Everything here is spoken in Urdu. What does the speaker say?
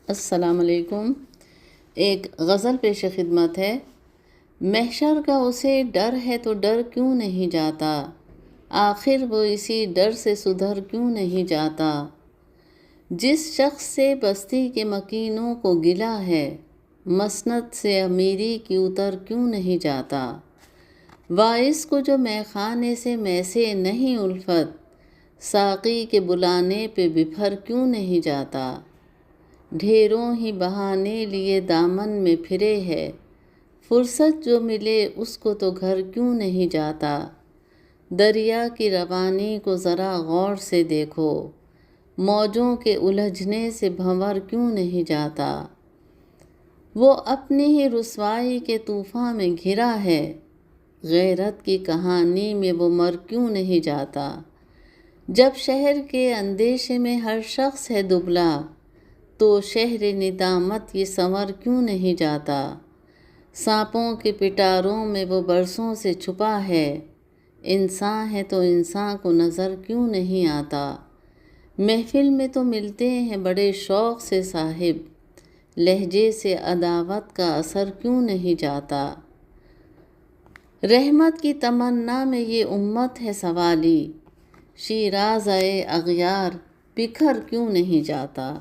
السلام علیکم۔ ایک غزل پیش خدمت ہے۔ محشر کا اسے ڈر ہے تو ڈر کیوں نہیں جاتا، آخر وہ اسی ڈر سے سدھر کیوں نہیں جاتا۔ جس شخص سے بستی کے مکینوں کو گلہ ہے، مسند سے امیری کی اتر کیوں نہیں جاتا۔ واعظ کو جو میخانے سے میسے نہیں الفت، ساقی کے بلانے پہ بپھر کیوں نہیں جاتا۔ ڈھیروں ہی بہانے لیے دامن میں پھرے ہے، فرصت جو ملے اس کو تو گھر کیوں نہیں جاتا۔ دریا کی روانی کو ذرا غور سے دیکھو، موجوں کے الجھنے سے بھنور کیوں نہیں جاتا۔ وہ اپنی ہی رسوائی کے طوفاں میں گھرا ہے، غیرت کی کہانی میں وہ مر کیوں نہیں جاتا۔ جب شہر کے اندیشے میں ہر شخص ہے دبلا، تو شہر ندامت یہ سنور کیوں نہیں جاتا۔ سانپوں کے پٹاروں میں وہ برسوں سے چھپا ہے، انسان ہے تو انسان کو نظر کیوں نہیں آتا۔ محفل میں تو ملتے ہیں بڑے شوق سے صاحب، لہجے سے عداوت کا اثر کیوں نہیں جاتا۔ رحمت کی تمنا میں یہ امت ہے سوالی، شیرازہ اغیار بکھر کیوں نہیں جاتا۔